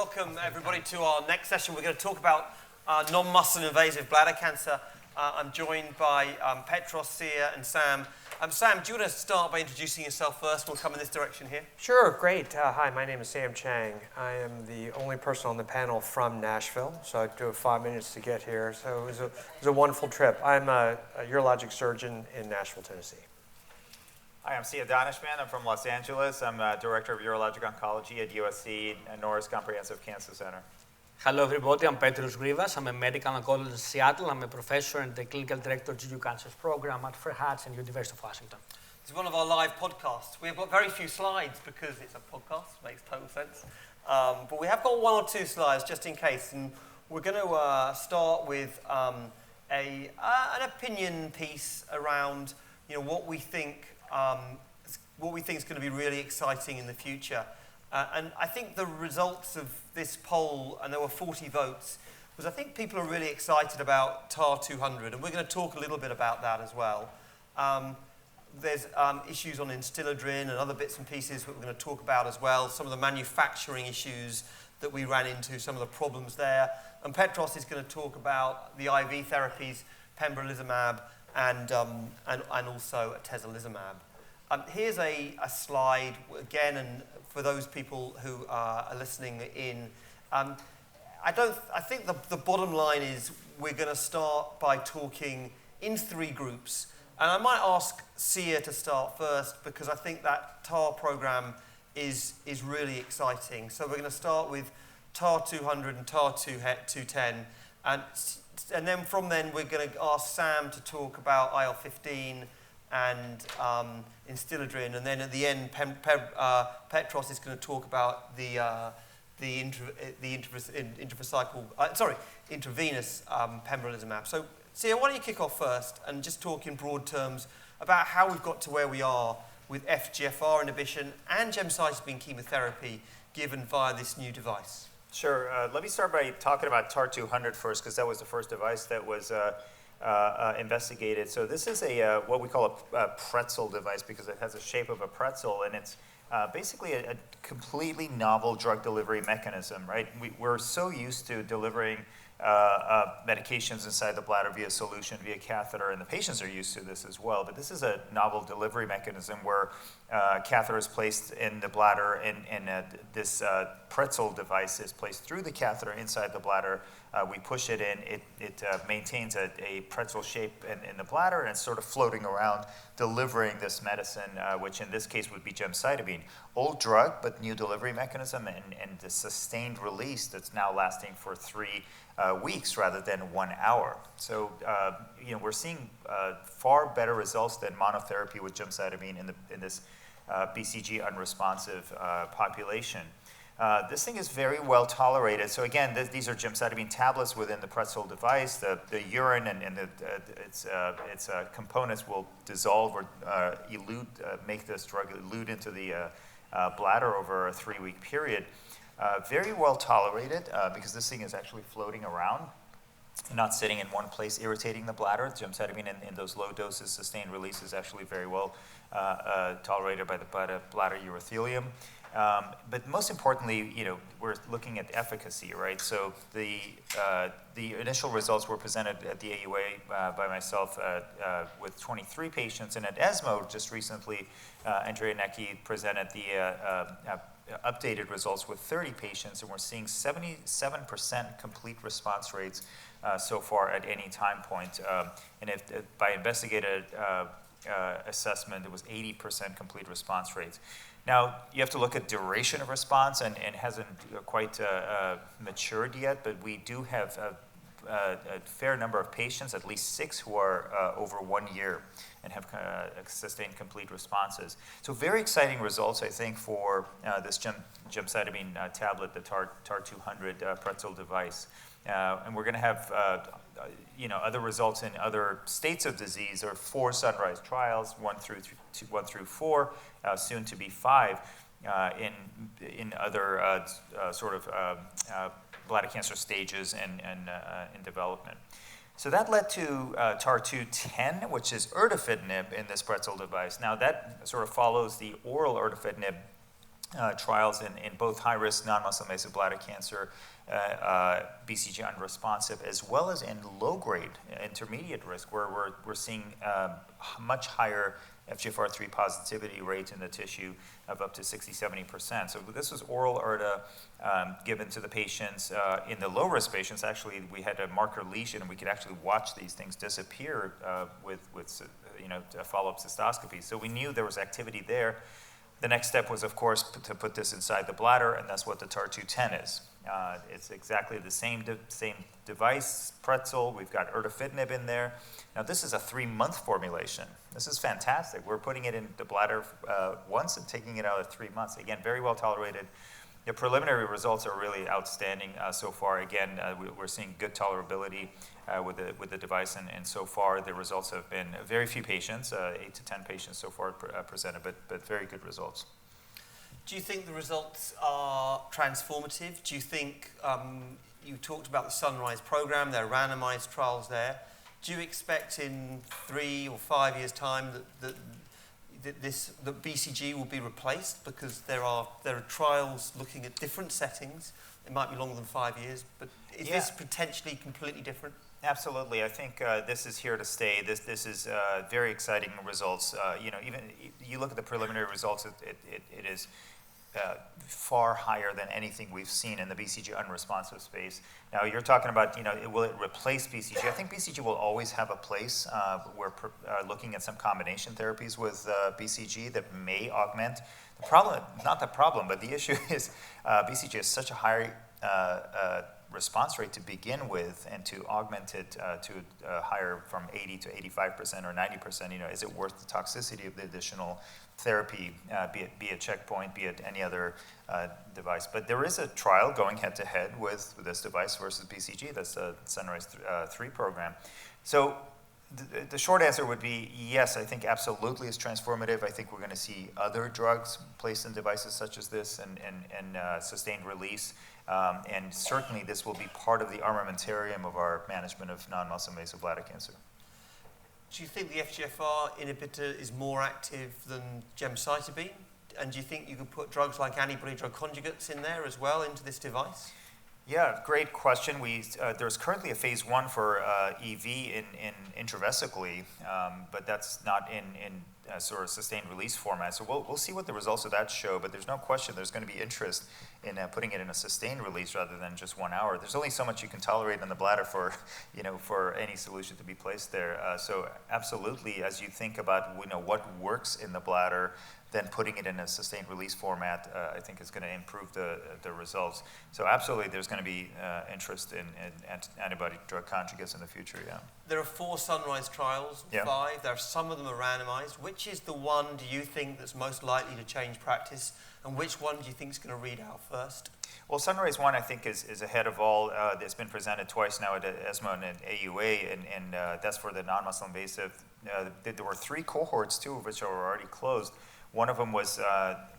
welcome everybody to our next session. We're going to talk about non-muscle invasive bladder cancer. I'm joined by Petros, Sia, and Sam. Sam, do you want to start by introducing yourself first? We'll come in this direction here. Sure, great. Hi, my name is Sam Chang. I am the only person on the panel from Nashville, so I drove 5 minutes to get here. So it was a wonderful trip. I'm a urologic surgeon in Nashville, Tennessee. Hi, I'm Sia Daneshmand. I'm from Los Angeles. I'm Director of Urologic Oncology at USC Norris Comprehensive Cancer Center. Hello everybody, I'm Petros Grivas. I'm a medical oncologist in Seattle. I'm a professor and the clinical director of GU Cancers program at Fairfax and University of Washington. This is one of our live podcasts. We've got very few slides because it's a podcast, makes total sense. But we have got one or two slides just in case. And we're going to start with an opinion piece around what we think is going to be really exciting in the future. And I think the results of this poll, and there were 40 votes, was I think people are really excited about TAR-200, and we're going to talk a little bit about that as well. There's issues on Instiladrin and other bits and pieces that we're going to talk about as well, some of the manufacturing issues that we ran into, some of the problems there. And Petros is going to talk about the IV therapies, pembrolizumab, and also atezolizumab. Here's a slide, again, and for those people who are listening in. I think the bottom line is we're going to start by talking in three groups. And I might ask Sia to start first because I think that TAR program is really exciting. So we're going to start with TAR-200 and TAR-210. And then from then we're going to ask Sam to talk about IL-15 and Instiladrin, and then at the end, Petros is going to talk about the intravenous pembrolizumab. So, Sia, why don't you kick off first and just talk in broad terms about how we've got to where we are with FGFR inhibition and gemcitabine chemotherapy given via this new device? Sure. Let me start by talking about TAR-200 first, because that was the first device that was investigated. So this is what we call a pretzel device because it has the shape of a pretzel, and it's basically a completely novel drug delivery mechanism, right? We're so used to delivering medications inside the bladder via solution, via catheter, and the patients are used to this as well. But this is a novel delivery mechanism where catheter is placed in the bladder, and this pretzel device is placed through the catheter inside the bladder. We push it in. It maintains a pretzel shape in the bladder, and it's sort of floating around, delivering this medicine, which in this case would be gemcitabine. Old drug, but new delivery mechanism, and the sustained release that's now lasting for 3 weeks rather than 1 hour. So we're seeing far better results than monotherapy with gemcitabine in this BCG unresponsive population. This thing is very well tolerated. So again, these are gemcitabine tablets within the pretzel device. The urine and its components will dissolve or make this drug elute into the bladder over a 3-week period. Very well tolerated because this thing is actually floating around, not sitting in one place, irritating the bladder. Gemcitabine in those low doses, sustained release is actually very well tolerated by the bladder urothelium. But most importantly, we're looking at efficacy, right? So the initial results were presented at the AUA by myself with 23 patients, and at ESMO just recently, Andrea Necki presented the updated results with 30 patients, and we're seeing 77% complete response rates so far at any time point. And if by investigator assessment, it was 80% complete response rates. Now, you have to look at duration of response, and it hasn't quite matured yet, but we do have a fair number of patients, at least 6, who are over 1 year and have sustained complete responses. So very exciting results, I think, for this gemcitabine tablet, the TAR-200 pretzel device. And we're going to have other results in other states of disease. There are 4 Sunrise trials, 1 through 4, soon to be 5, in other bladder cancer stages and in development. So that led to TAR-210, which is erdafitinib in this pretzel device. Now that sort of follows the oral erdafitinib trials in both high-risk non-muscle invasive bladder cancer, BCG unresponsive, as well as in low-grade, intermediate risk, where we're seeing much higher FGFR3 positivity rates in the tissue of up to 60-70%. So this was oral ERTA given to the patients. In the low-risk patients, actually, we had a marker lesion, and we could actually watch these things disappear with follow-up cystoscopy. So we knew there was activity there. The next step was, of course, to put this inside the bladder, and that's what the TAR-210 is. It's exactly the same device, pretzel. We've got erdafitinib in there. Now, this is a 3-month formulation. This is fantastic. We're putting it in the bladder once and taking it out at 3 months. Again, very well tolerated. The preliminary results are really outstanding so far. Again, we're seeing good tolerability with the device, and so far the results have been very few patients, 8 to 10 patients so far presented, but very good results. Do you think the results are transformative? Do you think, you talked about the Sunrise program, there are randomized trials there. Do you expect in 3 or 5 years' time that BCG will be replaced because there are trials looking at different settings? It might be longer than 5 years, but is this potentially completely different? Absolutely. I think this is here to stay. This is very exciting results. Even you look at the preliminary results, it is far higher than anything we've seen in the BCG unresponsive space. Now, you're talking about, will it replace BCG? I think BCG will always have a place. We're looking at some combination therapies with BCG that may augment. The problem, not the problem, but the issue is BCG has such a high response rate to begin with, and to augment it to higher from 80 to 85% or 90%, is it worth the toxicity of the additional therapy, be it checkpoint, be it any other device? But there is a trial going head-to-head with this device versus BCG. That's the Sunrise 3 program. So the short answer would be yes, I think absolutely it's transformative. I think we're going to see other drugs placed in devices such as this and sustained release. And certainly this will be part of the armamentarium of our management of non-muscle invasive bladder cancer. Do you think the FGFR inhibitor is more active than gemcitabine? And do you think you could put drugs like antibody-drug conjugates in there as well into this device? Yeah, great question. There's currently a phase 1 for EV in intravesically, but that's not in sort of sustained release format. So we'll see what the results of that show, but there's no question there's going to be interest in putting it in a sustained release rather than just 1 hour. There's only so much you can tolerate in the bladder for any solution to be placed there. So absolutely, as you think about what works in the bladder, then putting it in a sustained release format, I think is going to improve the results. So absolutely, there's going to be interest in antibody-drug conjugates in the future, yeah. There are 4 Sunrise trials, 5. There are some of them are randomized. Which is the one, do you think, that's most likely to change practice? And which one do you think is going to read out first? Well, Sunrise 1, I think, is ahead of all. It's been presented twice now at ESMO and AUA, and that's for the non-muscle invasive. There were 3 cohorts, 2 of which are already closed. One of them was,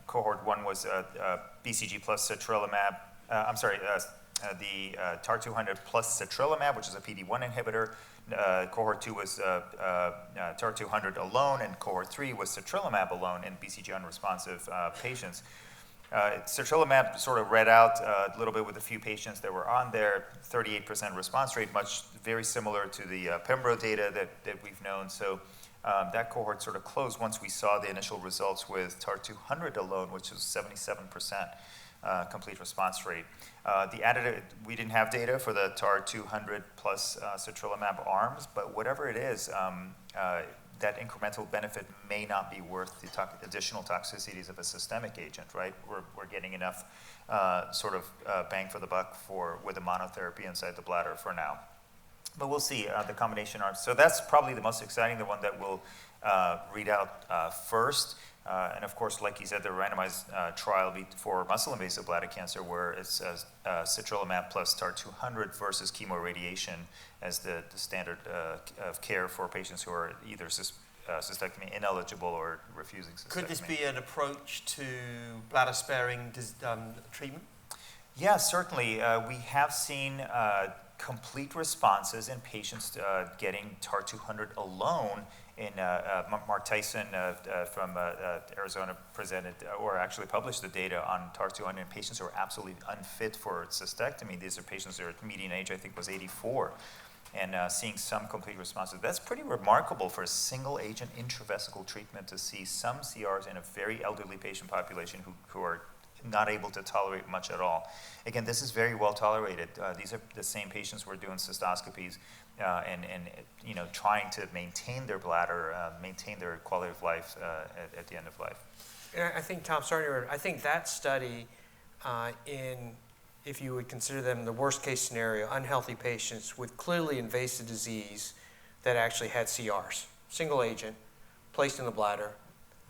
cohort 1 was BCG plus citrilimab, the TAR-200 plus citrilimab, which is a PD-1 inhibitor. Cohort 2 was TAR-200 alone, and cohort 3 was citrilimab alone in BCG unresponsive patients. Citrilimab sort of read out a little bit with a few patients that were on there, 38% response rate, very similar to the pembro data that we've known. So that cohort sort of closed once we saw the initial results with TAR-200 alone, which was 77% complete response rate. The additive, we didn't have data for the TAR-200 plus citrilimab arms, but whatever it is, that incremental benefit may not be worth the additional toxicities of a systemic agent, right? We're getting enough sort of bang for the buck with a monotherapy inside the bladder for now. But we'll see the combination arms. So that's probably the most exciting, the one that will read out first. And of course, like you said, the randomized trial for muscle-invasive bladder cancer, where it's citrilimab plus TAR-200 versus chemoradiation as the standard of care for patients who are either cystectomy ineligible or refusing cystectomy. Could this be an approach to bladder-sparing treatment? Yeah, certainly. We have seen complete responses in patients getting TAR-200 alone. Mark Tyson from Arizona presented, or actually published the data on TAR-200 in patients who are absolutely unfit for cystectomy. These are patients their median age, I think, was 84. And seeing some complete responses. That's pretty remarkable for a single agent intravesical treatment to see some CRs in a very elderly patient population who are not able to tolerate much at all. Again, this is very well tolerated. These are the same patients we're doing cystoscopies and trying to maintain their bladder, maintain their quality of life at the end of life. And I think, Tom, I think that study if you would consider them the worst case scenario, unhealthy patients with clearly invasive disease that actually had CRs, single agent, placed in the bladder,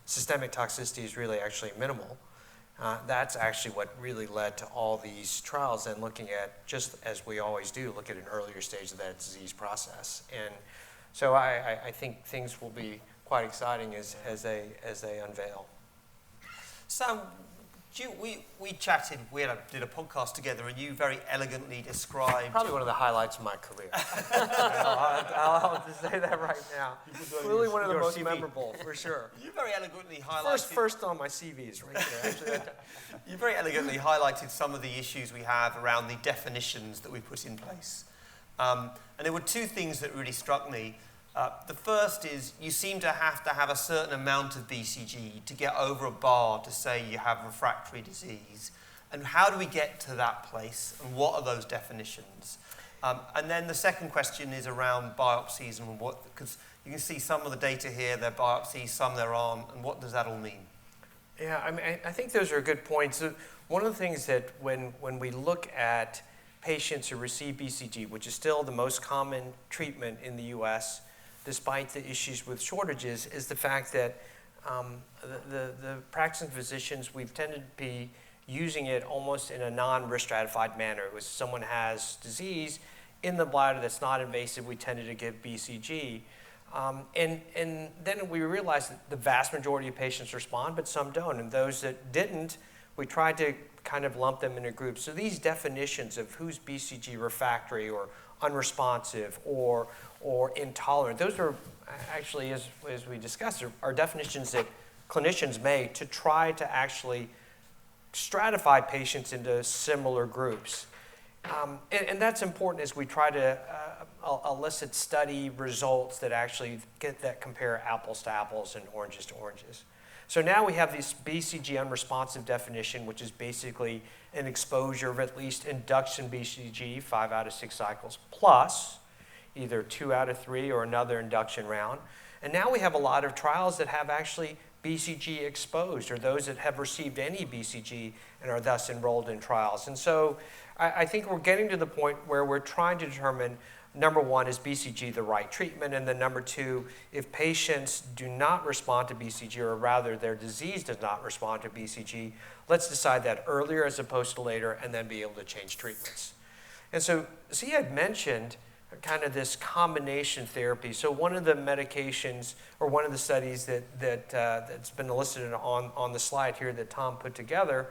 systemic toxicity is really actually minimal. That's actually what really led to all these trials and looking at, just as we always do, look at an earlier stage of that disease process. And so I think things will be quite exciting as they unveil. Sam, we chatted, did a podcast together, and you very elegantly described... Probably one of the highlights of my career. I'll just say that right now. Really one of the most memorable, for sure. You very elegantly highlighted... First on my CV is right there, actually. You very elegantly highlighted some of the issues we have around the definitions that we put in place. And there were two things that really struck me. The first is you seem to have a certain amount of BCG to get over a bar to say you have refractory disease. And how do we get to that place? And what are those definitions? And then the second question is around biopsies and because you can see some of the data here, they're biopsies, some there aren't, and what does that all mean? Yeah, I think those are good points. One of the things that when we look at patients who receive BCG, which is still the most common treatment in the US, despite the issues with shortages, is the fact that the practicing physicians, we've tended to be using it almost in a non-risk stratified manner. It was someone has disease in the bladder that's not invasive, we tended to give BCG. And then we realized that the vast majority of patients respond, but some don't. And those that didn't, we tried to kind of lump them into groups. So these definitions of who's BCG refractory or unresponsive or intolerant, those are actually, as we discussed, are definitions that clinicians make to try to actually stratify patients into similar groups. And that's important as we try to elicit study results that actually compare apples to apples and oranges to oranges. So now we have this BCG unresponsive definition, which is basically an exposure of at least induction BCG 5 out of 6 cycles, plus either 2 out of 3 or another induction round. And now we have a lot of trials that have actually BCG exposed, or those that have received any BCG and are thus enrolled in trials. And so I think we're getting to the point where we're trying to determine, number one, is BCG the right treatment? And then number two, if patients do not respond to BCG, or rather their disease does not respond to BCG, let's decide that earlier as opposed to later and then be able to change treatments. And so Sia had mentioned kind of this combination therapy. So one of the medications, or one of the studies that's been listed on the slide here that Tom put together,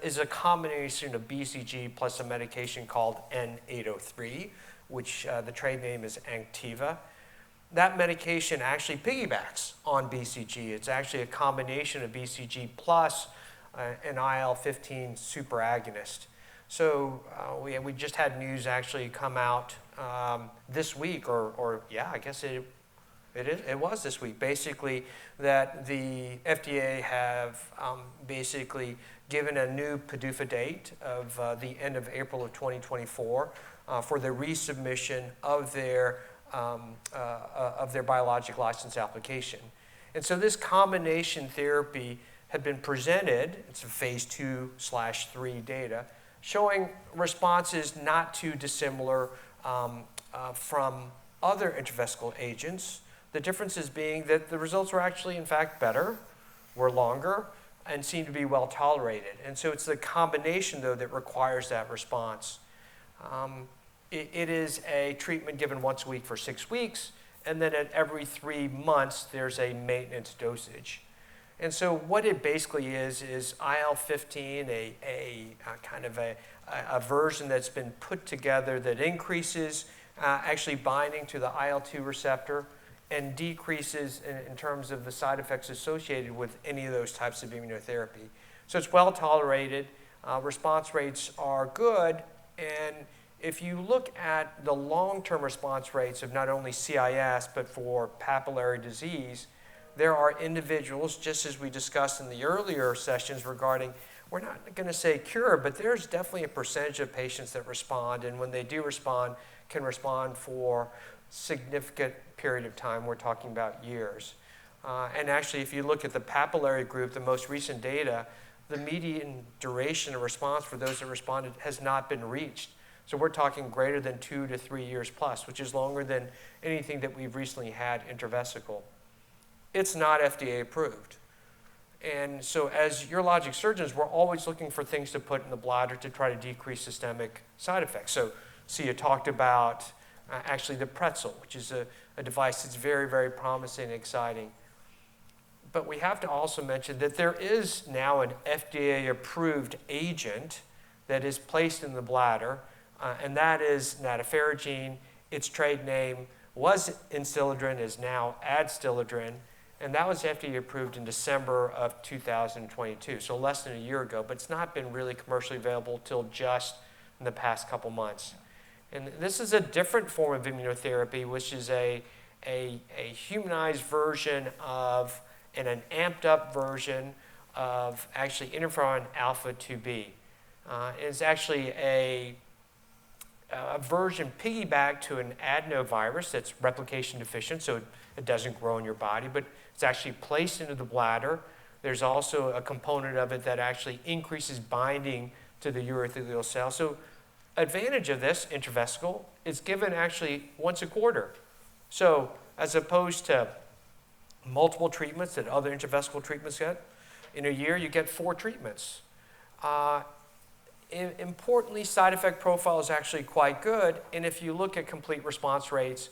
is a combination of BCG plus a medication called N803, which the trade name is Anktiva. That medication actually piggybacks on BCG. It's actually a combination of BCG plus an IL-15 superagonist. So we just had news actually come out this week, or I guess it was this week, basically, that the FDA have basically given a new PDUFA date of the end of April of 2024 for the resubmission of their biologic license application. And so this combination therapy had been presented, it's a phase 2/3 data, showing responses not too dissimilar from other intravesical agents. The differences being that the results were actually, in fact, better, were longer, and seemed to be well tolerated. And so it's the combination, though, that requires that response. It is a treatment given once a week for 6 weeks, and then at every 3 months, there's a maintenance dosage. And so what it basically is IL-15, a kind of a version that's been put together that increases actually binding to the IL-2 receptor and decreases in terms of the side effects associated with any of those types of immunotherapy. So it's well tolerated, response rates are good, and if you look at the long-term response rates of not only CIS but for papillary disease, there are individuals, just as we discussed in the earlier sessions regarding, we're not going to say cure, but there's definitely a percentage of patients that respond, and when they do respond, can respond for significant period of time. We're talking about years. And actually, if you look at the papillary group, the most recent data, the median duration of response for those that responded has not been reached. So we're talking greater than 2 to 3 years plus, which is longer than anything that we've recently had intravesical. It's not FDA approved. And so as urologic surgeons, we're always looking for things to put in the bladder to try to decrease systemic side effects. So Sia talked about actually the pretzel, which is a device that's very, very promising and exciting. But we have to also mention that there is now an FDA-approved agent that is placed in the bladder, and that is nadofaragene. Its trade name was Instillidrin, is now Adstillidrin, and that was FDA approved in December of 2022, so less than a year ago, but it's not been really commercially available till just in the past couple months. And this is a different form of immunotherapy, which is a humanized version of, and an amped up version of actually interferon alpha 2b. It's actually a version piggyback to an adenovirus that's replication deficient, so it doesn't grow in your body, but it's actually placed into the bladder. There's also a component of it that actually increases binding to the urothelial cell. So advantage of this, intravesical, is given actually once a quarter. So as opposed to multiple treatments that other intravesical treatments get, in a year you get 4 treatments. Importantly, side effect profile is actually quite good, and if you look at complete response rates,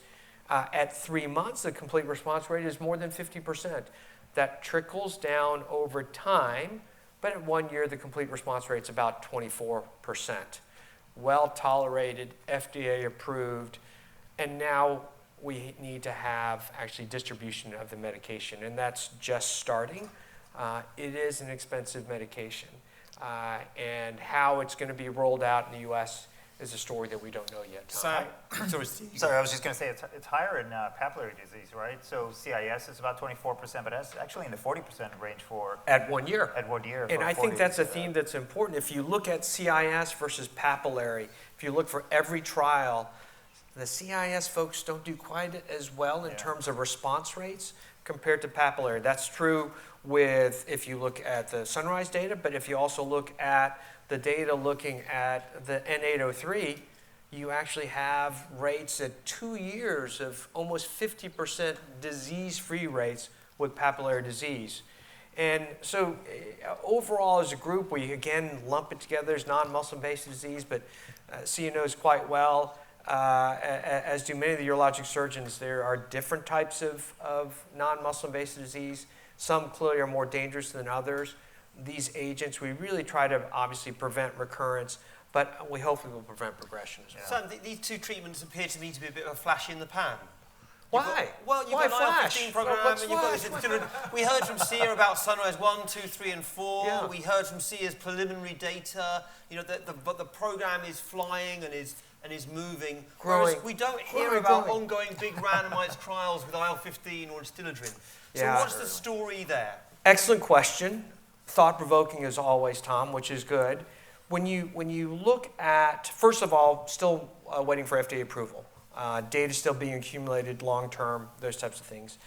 at 3 months, the complete response rate is more than 50%. That trickles down over time, but at 1 year, the complete response rate is about 24%. Well tolerated, FDA approved, and now we need to have actually distribution of the medication, and that's just starting. It is an expensive medication, and how it's going to be rolled out in the U.S. is a story that we don't know yet. Sorry, I was just going to say it's higher in papillary disease, right? So CIS is about 24%, but that's actually in the 40% range for at 1 year. At 1 year. And I think that's a theme that's important. If you look at CIS versus papillary, if you look for every trial, the CIS folks don't do quite as well in terms of response rates compared to papillary. That's true with if you look at the Sunrise data, but if you also look at the data looking at the N803, you actually have rates at 2 years of almost 50% disease-free rates with papillary disease. And so overall as a group, we again lump it together as non-muscle invasive disease, but Sia knows quite well, as do many of the urologic surgeons, there are different types of non-muscle invasive disease. Some clearly are more dangerous than others. These agents, we really try to obviously prevent recurrence, but we hopefully will prevent progression as well. Sam, these 2 treatments appear to me to be a bit of a flash in the pan. Why? You've got an IL-15 program, and you've got this. We heard from Sia about Sunrise 1, 2, 3, and 4. Yeah. We heard from Sia's preliminary data. You know, but the program is flying and is moving. Growing. Whereas we don't hear about ongoing big randomized trials with IL-15 or Instillidrin. So what's the story there? Excellent question. Thought-provoking as always, Tom, which is good. When you look at, first of all, still waiting for FDA approval. Data still being accumulated long-term, those types of things.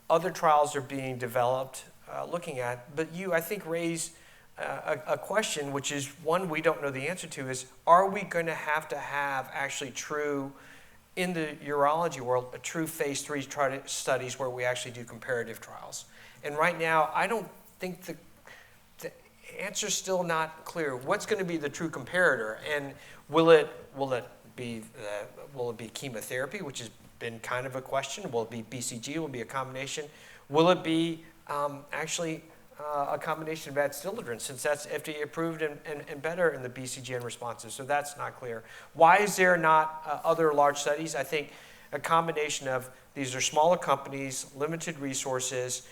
Other trials are being developed, looking at, but you, I think, raise a question, which is one we don't know the answer to, is are we going to have actually true, in the urology world, a true phase 3 studies where we actually do comparative trials? And right now, I don't think the answer's still not clear. What's going to be the true comparator, and will it be chemotherapy, which has been kind of a question? Will it be BCG? Will it be a combination? Will it be actually a combination of atezolizumab, since that's FDA approved and better in the BCG unresponsive. So that's not clear. Why is there not other large studies? I think a combination of these are smaller companies, limited resources,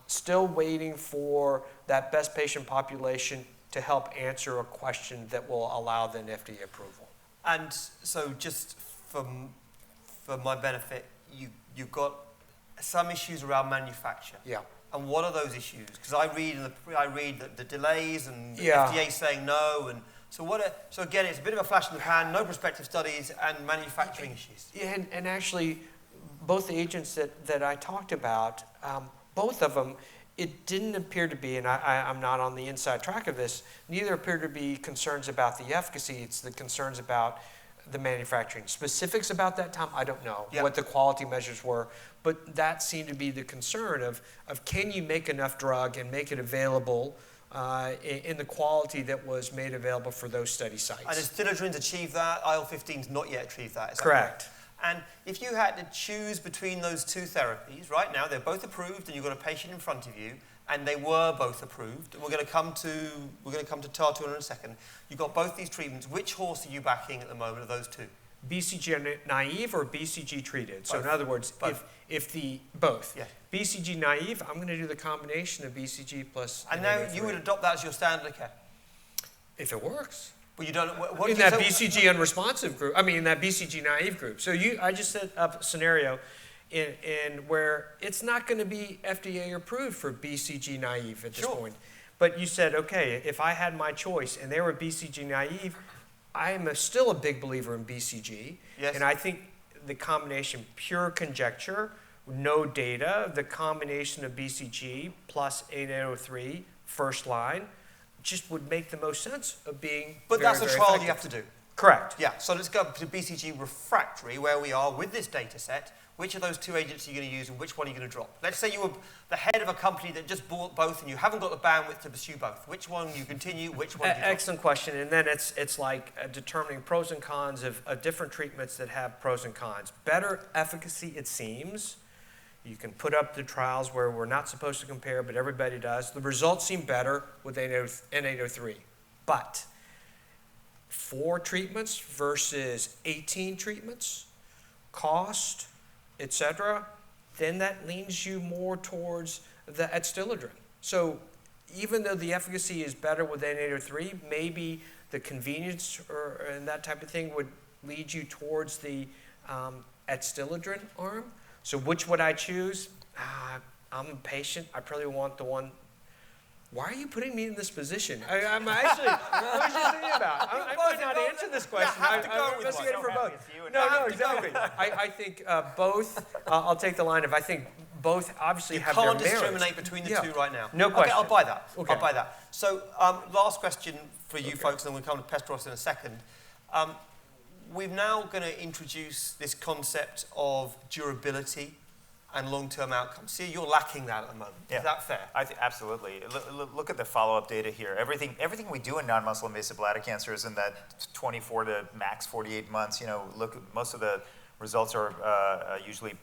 still waiting for that best patient population to help answer a question that will allow then FDA approval. And so just for my benefit, you've got some issues around manufacture. Yeah. And what are those issues? Because I read the delays and the Yeah. FDA saying no, and so again, it's a bit of a flash in the pan, no prospective studies, and manufacturing issues. Yeah, and actually, both the agents that I talked about, both of them, it didn't appear to be, and I'm not on the inside track of this, neither appear to be concerns about the efficacy, it's the concerns about the manufacturing. Specifics about that, Tom, I don't know what the quality measures were, but that seemed to be the concern of can you make enough drug and make it available in the quality that was made available for those study sites. And atezolizumad's achieved that, IL-15's not yet achieved that. Is that Correct. And if you had to choose between those two therapies, right now they're both approved and you've got a patient in front of you, and they were both approved, and we're going to come to TAR-200 in a second. You've got both these treatments. Which horse are you backing at the moment of those two? BCG naive or BCG treated? So Both. in other words, Both. if the both. Yeah. BCG naive, I'm going to do the combination of BCG plus. And now you would adopt that as your standard of care. if it works. But you don't. What In do you that say- BCG unresponsive group, I mean, in that BCG naive group. So I just set up a scenario in where it's not going to be FDA approved for BCG naive at this Sure. point. But you said, okay, if I had my choice and they were BCG naive, I am still a big believer in BCG. Yes. And I think the combination, pure conjecture, no data, the combination of BCG plus 8803 first line just would make the most sense of being But very, that's a very trial effective. you have to do. Correct. Yeah, so let's go to BCG refractory, where we are with this data set. Which of those two agents are you going to use and which one are you going to drop? Let's say you were the head of a company that just bought both and you haven't got the bandwidth to pursue both. Which one you continue, which one do you drop? Excellent question. And then it's like determining pros and cons of different treatments that have pros and cons. Better efficacy, it seems. You can put up the trials where we're not supposed to compare, but everybody does. The results seem better with N803. But 4 treatments versus 18 treatments, cost, etc., then that leans you more towards the atezolizumab. So even though the efficacy is better with N803, maybe the convenience and that type of thing would lead you towards the atezolizumab arm. So which would I choose? I'm a patient. I probably want the one. Why are you putting me in this position? I'm actually, I was just thinking about. I might not answer this question. have to go I'm with investigating one. for both. No, exactly. I think both. I'll take the line of I think both obviously You have their can't merits. discriminate between the two right now. No question. Okay, I'll buy that. Okay. I'll buy that. So last question for you folks, and then we'll come to Petros in a second. We're now going to introduce this concept of durability and long-term outcomes. See, you're lacking that at the moment. Yeah. Is that fair? Absolutely. Look at the follow-up data here. Everything we do in non-muscle invasive bladder cancer is in that 24 to max 48 months. You know, look, most of the results are usually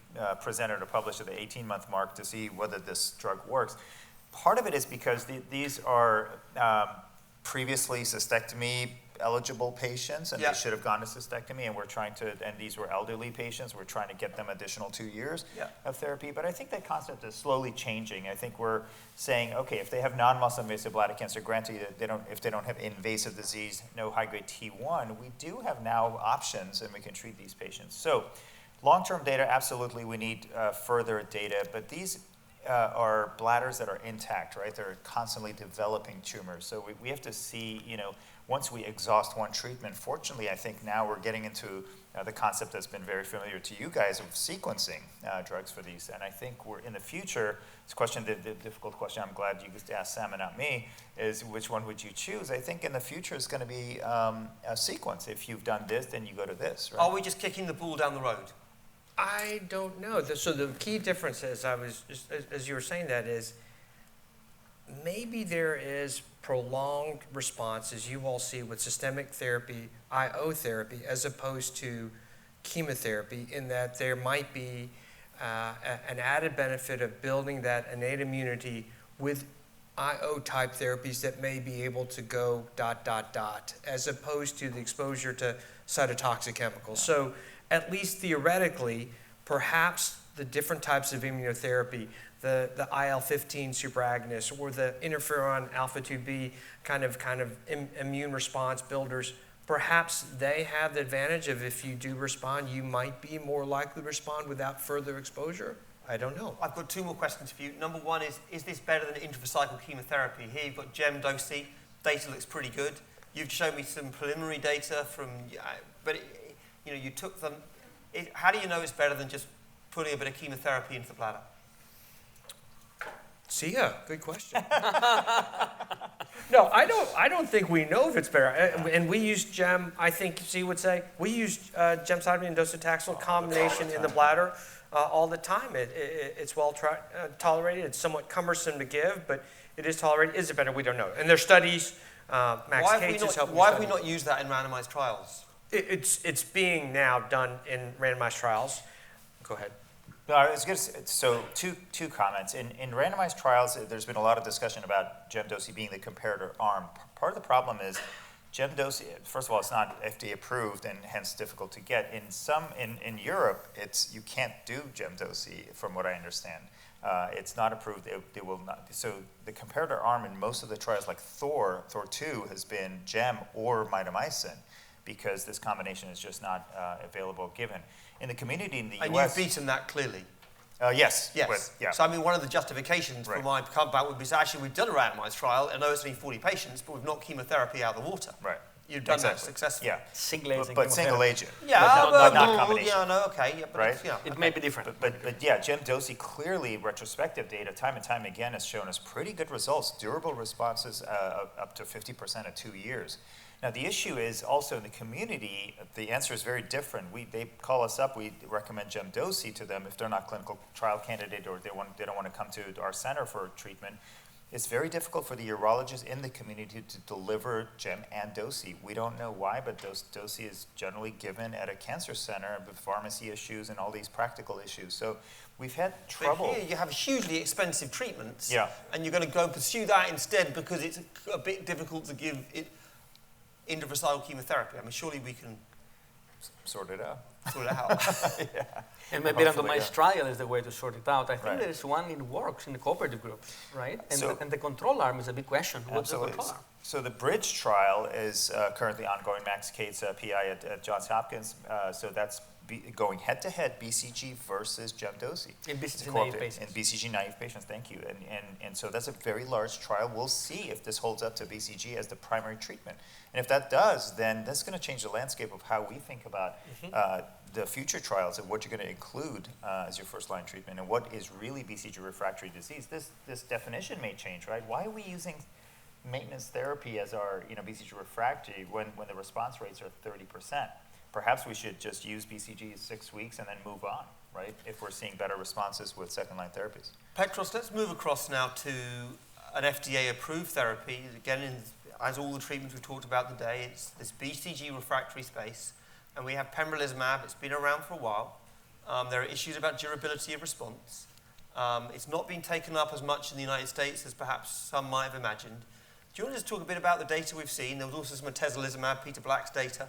presented or published at the 18-month mark to see whether this drug works. Part of it is because these are previously cystectomy eligible patients, and they should have gone to cystectomy, and these were elderly patients. We're trying to get them additional 2 years of therapy. But I think that concept is slowly changing. I think we're saying, okay, if they have non-muscle invasive bladder cancer, granted if they don't have invasive disease, no high-grade T1, we do have now options, and we can treat these patients. So long-term data, absolutely, we need further data, but these are bladders that are intact, right? They're constantly developing tumors. So we have to see, once we exhaust one treatment, fortunately, I think now we're getting into the concept that's been very familiar to you guys of sequencing drugs for these. And I think we're in the future, the difficult question, I'm glad you asked Sam and not me, is which one would you choose? I think in the future it's going to be a sequence. If you've done this, then you go to this, right? Are we just kicking the ball down the road? I don't know. So the key difference is, as you were saying that, is maybe there is prolonged response, as you all see with systemic therapy, IO therapy, as opposed to chemotherapy, in that there might be an added benefit of building that innate immunity with IO type therapies that may be able to go ... as opposed to the exposure to cytotoxic chemicals. So at least theoretically, perhaps the different types of immunotherapy, the IL-15 superagonist or the interferon alpha-2b kind of immune response builders, perhaps they have the advantage of if you do respond, you might be more likely to respond without further exposure. I don't know. I've got two more questions for you. Number one is this better than intracycle chemotherapy? Here you've got gemdosi, data looks pretty good. You've shown me some preliminary data from, but you took them. How do you know it's better than just putting a bit of chemotherapy into the bladder? Sia, good question. No, I don't think we know if it's better. And we use gem, I think Sia would say, we use gemcitabine and docetaxel combination in the bladder all the time. It's well tolerated. It's somewhat cumbersome to give, but it is tolerated. Is it better? We don't know. And there's studies, Max Cates is helping. Why have we not used that in randomized trials? It's being now done in randomized trials. Go ahead. No, it's good. So two comments. In randomized trials, there's been a lot of discussion about gemdosi being the comparator arm. Part of the problem is gemdosi, first of all, it's not FDA approved and hence difficult to get. In Europe, you can't do gemdosi, from what I understand. It's not approved. They will not. So the comparator arm in most of the trials, like Thor 2, has been gem or mitomycin, because this combination is just not available given. In the community in the US... And you've beaten that clearly. Yes. Yeah. So I mean, one of the justifications for my comeback would be, so actually we've done a randomized trial, and I know it's only 40 patients, but we've knocked chemotherapy out of the water. Right. You've done that successfully. Yeah. Single agent. But single agent. Yeah, but not combination. Yeah, no, okay. Yeah, but right? It may be different. But yeah, gemdosi clearly, retrospective data, time and time again, has shown us pretty good results, durable responses up to 50% at 2 years. Now, the issue is also in the community, the answer is very different. They call us up, we recommend gemdosi to them if they're not clinical trial candidate or they don't want to come to our center for treatment. It's very difficult for the urologists in the community to deliver gem and dosi. We don't know why, but dosi is generally given at a cancer center with pharmacy issues and all these practical issues. So we've had trouble. But here you have hugely expensive treatments, and you're going to go pursue that instead because it's a bit difficult to give it intravesical chemotherapy. I mean, surely we can sort it out. Yeah. And maybe randomized trial is the way to sort it out. I think there is one in works in the cooperative group, right? And the control arm is a big question. What's the control arm? So the bridge trial is currently ongoing. Max Cates, PI at Johns Hopkins. So that's going head-to-head BCG versus gemdosi. In BCG-naive patients. In BCG-naive patients, thank you. And so that's a very large trial. We'll see if this holds up to BCG as the primary treatment. And if that does, then that's going to change the landscape of how we think about the future trials of what you're going to include as your first-line treatment and what is really BCG refractory disease. This definition may change, right? Why are we using maintenance therapy as our BCG refractory when the response rates are 30%? Perhaps we should just use BCG 6 weeks and then move on, right? If we're seeing better responses with second-line therapies. Petros, let's move across now to an FDA-approved therapy. Again, as all the treatments we've talked about today, it's this BCG refractory space. And we have pembrolizumab. It's been around for a while. There are issues about durability of response. It's not been taken up as much in the United States as perhaps some might have imagined. Do you want to just talk a bit about the data we've seen? There was also some atezolizumab, Peter Black's data.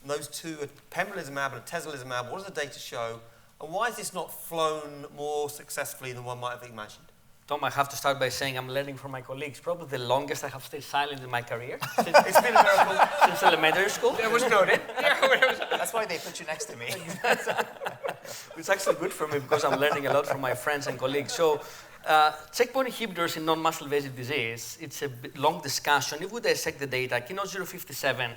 And those two, pembrolizumab and atezolizumab, what does the data show? And why has this not flown more successfully than one might have imagined? Tom, I have to start by saying I'm learning from my colleagues. Probably the longest I have stayed silent in my career. It's been a miracle. Since elementary school. That was noted. That's why they put you next to me. It's actually good for me because I'm learning a lot from my friends and colleagues. So, checkpoint inhibitors in non-muscle invasive disease, it's a long discussion. If we dissect the data, Keynote 057,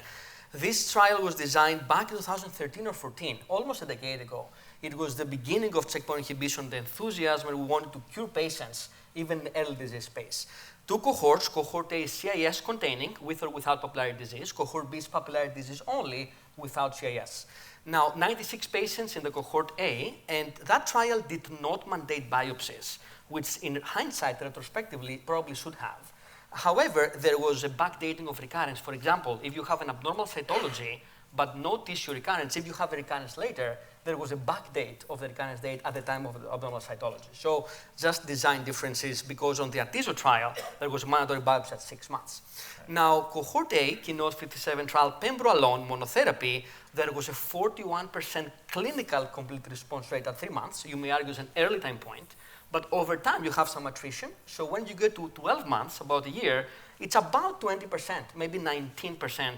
this trial was designed back in 2013 or 14, almost a decade ago. It was the beginning of checkpoint inhibition, the enthusiasm, when we wanted to cure patients, even in the early disease space. Two cohorts, cohort A is CIS containing, with or without papillary disease, cohort B is papillary disease only, without CIS. Now, 96 patients in the cohort A, and that trial did not mandate biopsies, which in hindsight, retrospectively, probably should have. However, there was a backdating of recurrence. For example, if you have an abnormal cytology but no tissue recurrence. If you have a recurrence later, there was a back date of the recurrence date at the time of the abdominal cytology. So just design differences, because on the atezo trial, there was a mandatory biopsy at 6 months. Now, cohort A, Keynote 57 trial, pembro alone, monotherapy, there was a 41% clinical complete response rate at 3 months. You may argue it's an early time point, but over time you have some attrition. So when you get to 12 months, about a year, it's about 20%, maybe 19%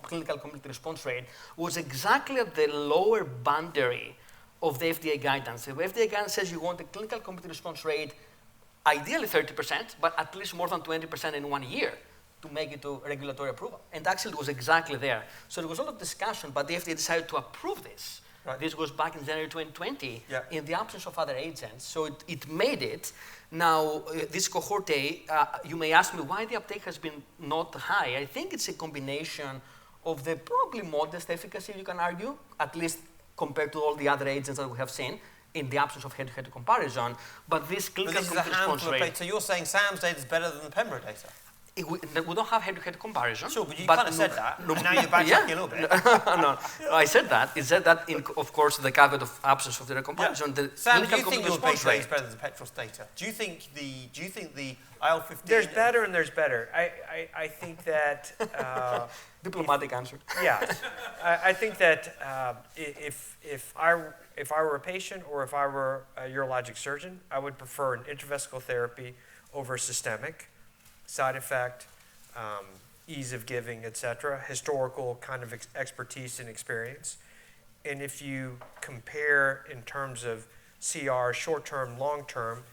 clinical complete response rate, was exactly at the lower boundary of the FDA guidance. The FDA guidance says you want a clinical complete response rate, ideally 30%, but at least more than 20% in 1 year to make it to regulatory approval. And actually it was exactly there. So there was a lot of discussion, but the FDA decided to approve this. Right. This was back in January 2020, in the absence of other agents. So it made it. Now, this cohort A, you may ask me why the uptake has been not high. I think it's a combination of the probably modest efficacy, you can argue, at least compared to all the other agents that we have seen, in the absence of head-to-head comparison. But this clinical response rate. So you're saying Sam's data is better than the pembro data? We don't have head-to-head comparison. Sure, but you kind of said that, and now you're backtracking a little bit. No, I said that. It said that, of course, the caveat of absence of the comparison. Yeah. Sam, do you think your data is better than the Petros data? Do you think the IL-15... There's better and there's better. I think that... Diplomatic answer. Yeah. I think that if I were a patient or if I were a urologic surgeon, I would prefer an intravesical therapy over systemic. Side effect, ease of giving, etc., historical kind of expertise and experience. And if you compare in terms of CR, short-term, long-term,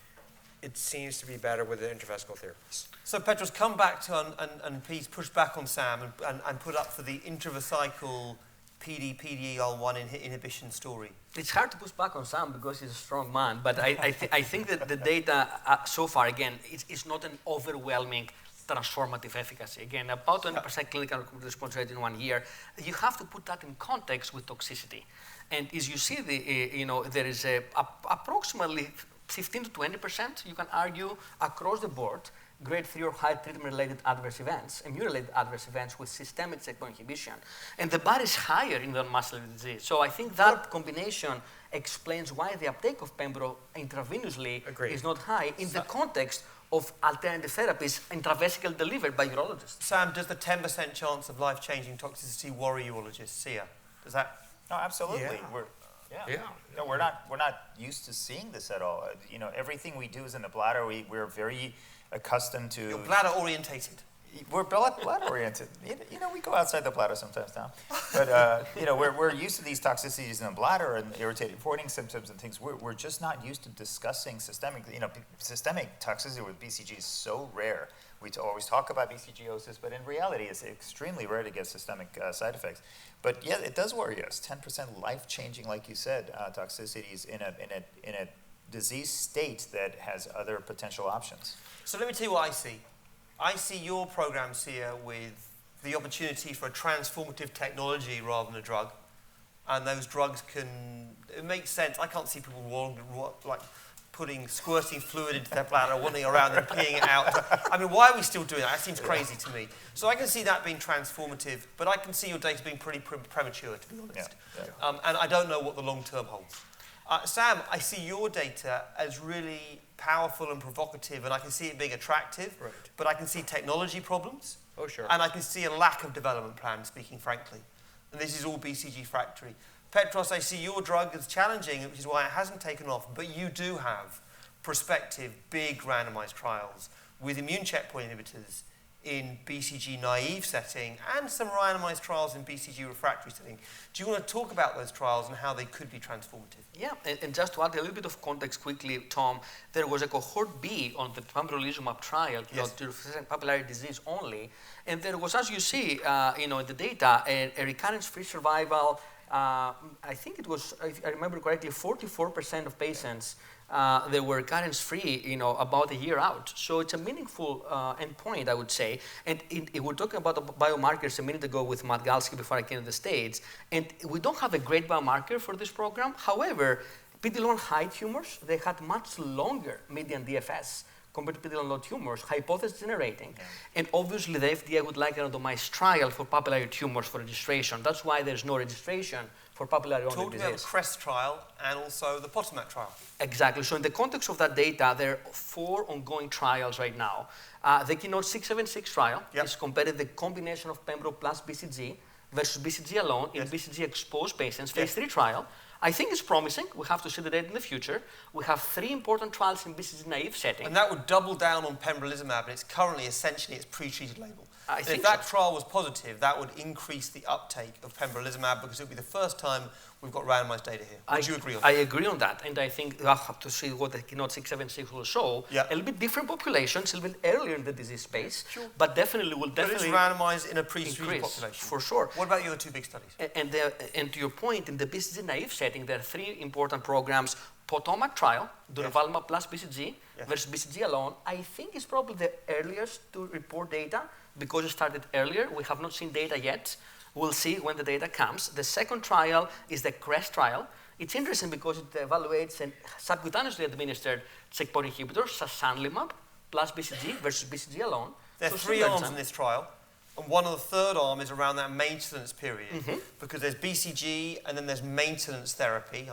it seems to be better with the intravesical therapies. So Petros, come back to and please push back on Sam and put up for the intravesical PD-PDL1 inhibition story. It's hard to push back on Sam because he's a strong man, but I think that the data so far, again, it's not an overwhelming transformative efficacy. Again, about 20% clinical response rate in 1 year. You have to put that in context with toxicity. And as you see, there is approximately 15 to 20%, you can argue, across the board, grade 3 or higher treatment-related adverse events, immune-related adverse events with systemic checkpoint inhibition. And the bar is higher in the muscle disease. So I think that combination explains why the uptake of pembro intravenously is not high in the context of alternative therapies intravesical delivered by urologists. Sam, does the 10% chance of life-changing toxicity worry urologists? Sia, does that? No, absolutely. Yeah. No, we're not used to seeing this at all. Everything we do is in the bladder. We're very accustomed to... You're bladder orientated. We're bladder oriented. We go outside the bladder sometimes now. But, we're used to these toxicities in the bladder and irritated voiding symptoms and things. We're just not used to discussing systemic, systemic toxicity with BCG is so rare. We always talk about BCGosis, but in reality, it's extremely rare to get systemic side effects. But yeah, it does worry us. 10% life-changing, like you said, toxicities in a disease state that has other potential options. So let me tell you what I see. I see your program, Sia, with the opportunity for a transformative technology rather than a drug. And those drugs it makes sense. I can't see people squirting fluid into their bladder, wandering around and peeing it out. I mean, why are we still doing that? That seems crazy to me. So I can see that being transformative, but I can see your data being pretty premature, to be honest. Yeah. And I don't know what the long term holds. Sam, I see your data as really powerful and provocative, and I can see it being attractive, but I can see technology problems. Oh, sure. And I can see a lack of development plan, speaking frankly. And this is all BCG factory. Petros, I see your drug as challenging, which is why it hasn't taken off, but you do have prospective, big randomized trials with immune checkpoint inhibitors in BCG naive setting and some randomized trials in BCG refractory setting. Do you want to talk about those trials and how they could be transformative? Yeah, and just to add a little bit of context quickly, Tom, there was a cohort B on the pembrolizumab trial, to papillary disease only, and there was, as you see, in the data, a recurrence-free survival. I think it was, if I remember correctly, 44% of patients they were recurrence-free, about a year out. So it's a meaningful endpoint, I would say. And we're talking about the biomarkers a minute ago with Matt Galsky before I came to the States. And we don't have a great biomarker for this program. However, PD-L1 high tumors, they had much longer median DFS compared to PD-L1 low tumors, hypothesis generating. And obviously the FDA would like a randomized trial for papillary tumors for registration. That's why there's no registration for papillary only Talk disease. about the CREST trial and also the Potomac trial. Exactly. So in the context of that data, there are 4 ongoing trials right now. The Keynote 676 trial is comparing the combination of pembro plus BCG versus BCG alone in BCG-exposed patients, phase 3 trial. I think it's promising. We have to see the data in the future. We have 3 important trials in BCG-naive setting. And that would double down on pembrolizumab, and it's currently essentially its pre-treated label. I think if that trial was positive, that would increase the uptake of pembrolizumab because it would be the first time we've got randomized data here. Would you agree on that? I agree on that, and I think we'll have to see what the Keynote 676 will show. A little bit different populations, a little bit earlier in the disease space, but definitely will definitely randomized in a pre-treated increase, population. for sure. What about your 2 big studies? And to your point, in the BCG-naive setting, there are 3 important programs. Potomac trial, durvalumab plus BCG versus BCG alone. I think it's probably the earliest to report data because it started earlier. We have not seen data yet. We'll see when the data comes. The second trial is the CREST trial. It's interesting because it evaluates a subcutaneously administered checkpoint inhibitor, sasanlimab, plus BCG versus BCG alone. There are 3 arms in this trial, and one of the third arm is around that maintenance period because there's BCG and then there's maintenance therapy.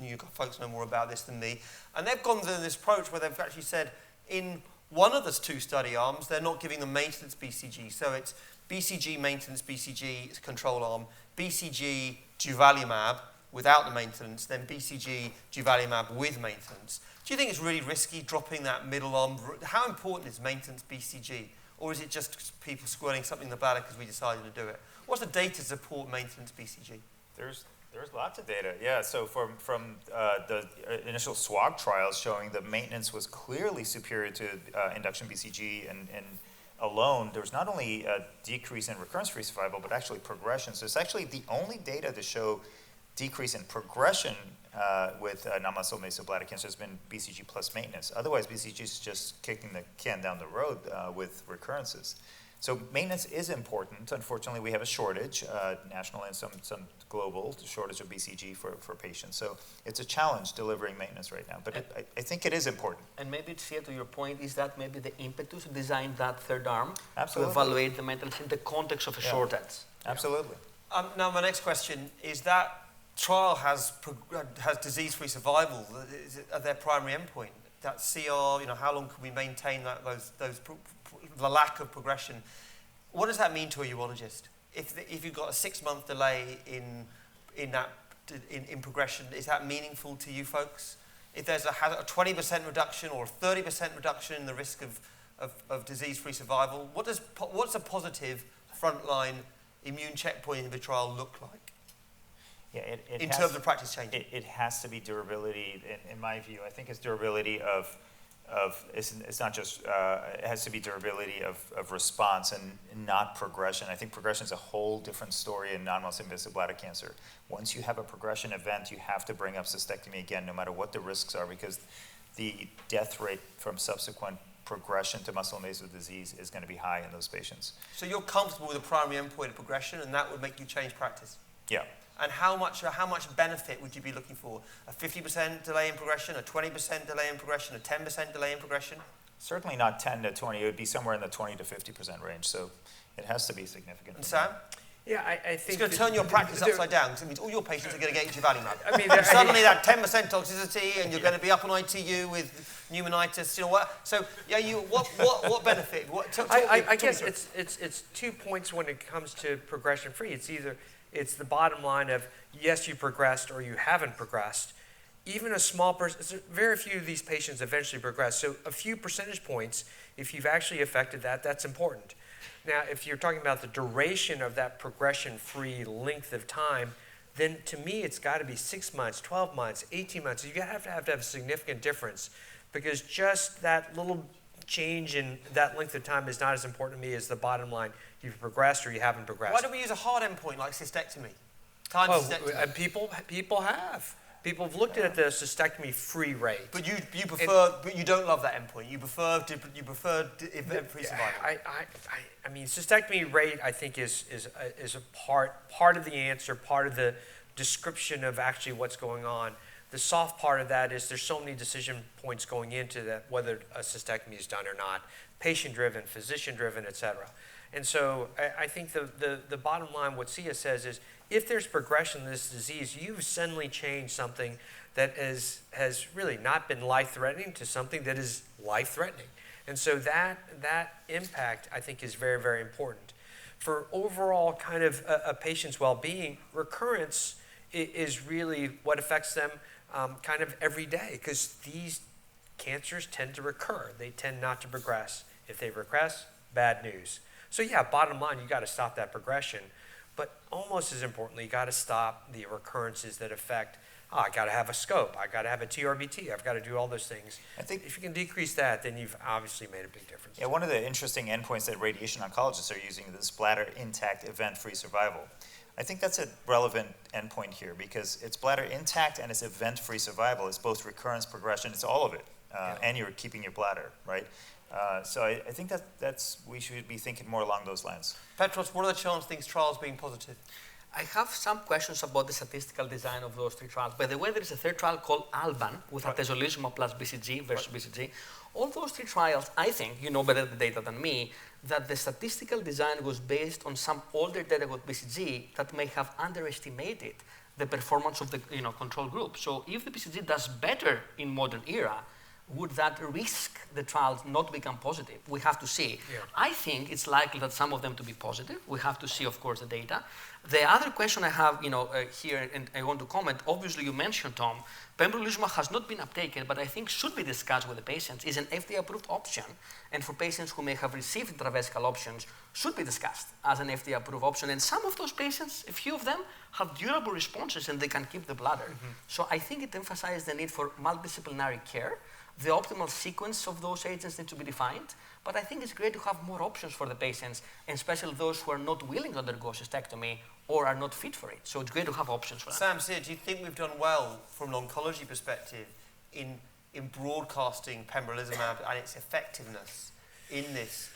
You folks know more about this than me. And they've gone through this approach where they've actually said in one of the 2 study arms, they're not giving them maintenance BCG. So it's BCG maintenance BCG control arm, BCG durvalumab without the maintenance, then BCG durvalumab with maintenance. Do you think it's really risky dropping that middle arm? How important is maintenance BCG? Or is it just people squirting something in the bladder because we decided to do it? What's the data to support maintenance BCG? There's lots of data, yeah. So from the initial SWOG trials showing the maintenance was clearly superior to induction BCG and alone, there was not only a decrease in recurrence-free survival, but actually progression. So it's actually the only data to show decrease in progression with non-muscle invasive bladder cancer has been BCG plus maintenance. Otherwise, BCG is just kicking the can down the road with recurrences. So maintenance is important. Unfortunately, we have a shortage, national and some global shortage of BCG for patients. So it's a challenge delivering maintenance right now. But I think it is important. And maybe, Sia, to your point, is that maybe the impetus to design that third arm to Absolutely. evaluate the maintenance in the context of a shortage? Absolutely. Now, my next question is that trial has disease-free survival as their primary endpoint. That CR, how long can we maintain the lack of progression? What does that mean to a urologist? If you've got a 6-month delay in progression, is that meaningful to you folks? If there's a 20% reduction or a 30% reduction in the risk of disease-free survival, what's a positive frontline immune checkpoint inhibitor trial look like? Yeah, in terms of practice change? It has to be durability, in my view. I think it's durability it's not just, it has to be durability of response and not progression. I think progression is a whole different story in non-muscle invasive bladder cancer. Once you have a progression event, you have to bring up cystectomy again, no matter what the risks are, because the death rate from subsequent progression to muscle invasive disease is going to be high in those patients. So you're comfortable with the primary endpoint of progression, and that would make you change practice? Yeah. And how much benefit would you be looking for? A 50% delay in progression, a 20% delay in progression, a 10% delay in progression? Certainly not 10 to 20. It would be somewhere in the 20 to 50% range. So it has to be significant. And Sam? Yeah, I think it's going to turn your practice upside down because it means all your patients are going to get durvalumab. I mean, suddenly that 10% toxicity, and you're going to be up on ITU with pneumonitis. You know what? So yeah, what benefit? I guess it's 2 points when it comes to progression free. It's the bottom line of, yes, you progressed or you haven't progressed. Even a small person, very few of these patients eventually progress. So a few percentage points, if you've actually affected that, that's important. Now, if you're talking about the duration of that progression-free length of time, then to me, it's got to be 6 months, 12 months, 18 months. You have to have a significant difference, because just that little change in that length of time is not as important to me as the bottom line. You've progressed or you haven't progressed. Why don't we use a hard endpoint like cystectomy? Cystectomy. People have. People have looked at the cystectomy-free rate. But you prefer, but you don't love that endpoint. You prefer event-free survival. I mean, cystectomy rate, I think, is a part of the answer, part of the description of actually what's going on. The soft part of that is there's so many decision points going into that, whether a cystectomy is done or not, patient-driven, physician-driven, et cetera. And so I think the bottom line, what Sia says is, if there's progression in this disease, you've suddenly changed something that has really not been life-threatening to something that is life-threatening. And so that impact, I think, is very, very important. For overall kind of a patient's well-being, recurrence is really what affects them kind of every day, because these cancers tend to recur. They tend not to progress. If they regress, bad news. So yeah, bottom line, you got to stop that progression. But almost as importantly, you got to stop the recurrences that affect, I got to have a scope, I got to have a TRBT, I've got to do all those things. I think if you can decrease that, then you've obviously made a big difference. Yeah, one of the interesting endpoints that radiation oncologists are using is bladder intact event-free survival. I think that's a relevant endpoint here because it's bladder intact and it's event-free survival. It's both recurrence, progression, it's all of it. And you're keeping your bladder, right? So I think we should be thinking more along those lines. Petros, what are the chances of these trials being positive? I have some questions about the statistical design of those 3 trials. By the way, there is a third trial called ALBAN with atezolizumab plus BCG versus BCG. All those 3 trials, I think, you know better the data than me, that the statistical design was based on some older data with BCG that may have underestimated the performance of the control group. So if the BCG does better in modern era, would that risk the trials not become positive? We have to see. Yeah. I think it's likely that some of them to be positive. We have to see, of course, the data. The other question I have here, and I want to comment, obviously you mentioned, Tom, pembrolizumab has not been uptaken, but I think should be discussed with the patients, is an FDA-approved option, and for patients who may have received intravesical options, should be discussed as an FDA-approved option. And some of those patients, a few of them, have durable responses and they can keep the bladder. Mm-hmm. So I think it emphasizes the need for multidisciplinary care. The optimal sequence of those agents need to be defined, but I think it's great to have more options for the patients, and especially those who are not willing to undergo cystectomy or are not fit for it. So it's great to have options for them. Sam, Sia, do you think we've done well from an oncology perspective in broadcasting pembrolizumab and its effectiveness in this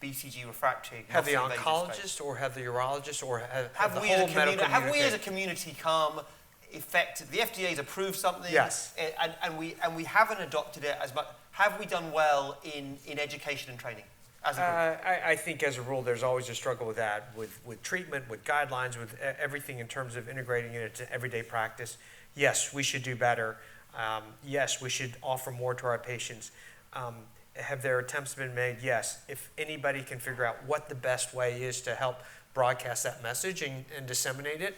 BCG refractory? Have the oncologist or have the urologist or have the we whole medical have we as a community come effective? The FDA's approved something, yes, and we haven't adopted it as much. Have we done well in education and training? As a group? I think as a rule, there's always a struggle with that, with treatment, with guidelines, with everything in terms of integrating it into everyday practice. Yes, we should do better. Yes, we should offer more to our patients. Have their attempts been made? Yes. If anybody can figure out what the best way is to help broadcast that message and disseminate it,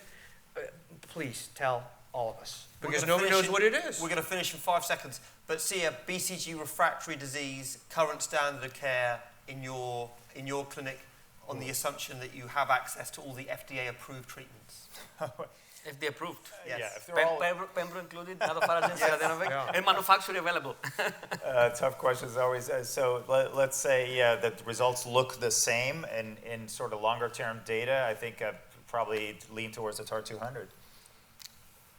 please tell all of us, because nobody knows what it is. We're going to finish in 5 seconds. But see, a BCG refractory disease, current standard of care in your clinic, on the assumption that you have access to all the FDA-approved treatments. FDA approved. Yes. Yeah, if they're all Pembro included, nadofaragene, firadenovec, and manufacturer available. Tough questions always. So let's say that the results look the same in sort of longer-term data. I think probably lean towards the TAR-200.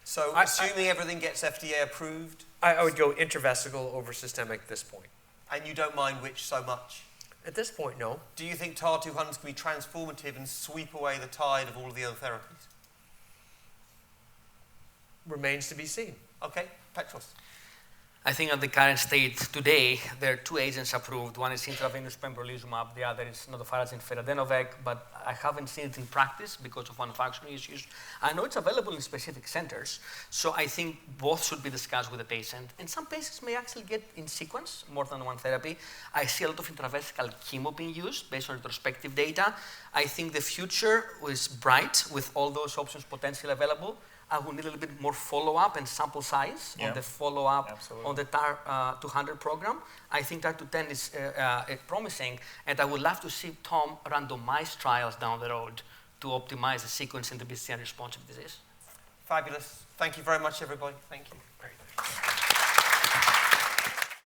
So assuming everything gets FDA approved? I would go intravesical over systemic at this point. And you don't mind which so much? At this point, no. Do you think TAR-200 can be transformative and sweep away the tide of all of the other therapies? Remains to be seen. Okay, Petros. I think at the current state today, there are 2 agents approved. One is intravenous pembrolizumab, the other is nadofaragene firadenovec, but I haven't seen it in practice because of manufacturing issues. I know it's available in specific centers, so I think both should be discussed with the patient. And some patients may actually get in sequence more than one therapy. I see a lot of intravesical chemo being used based on retrospective data. I think the future is bright with all those options potentially available. I will need a little bit more follow-up and sample size on the follow-up on the TAR-200 program. I think TAR-210 is promising, and I would love to see Tom randomize trials down the road to optimize the sequence in the BCG responsive disease. Fabulous. Thank you very much, everybody. Thank you. Great.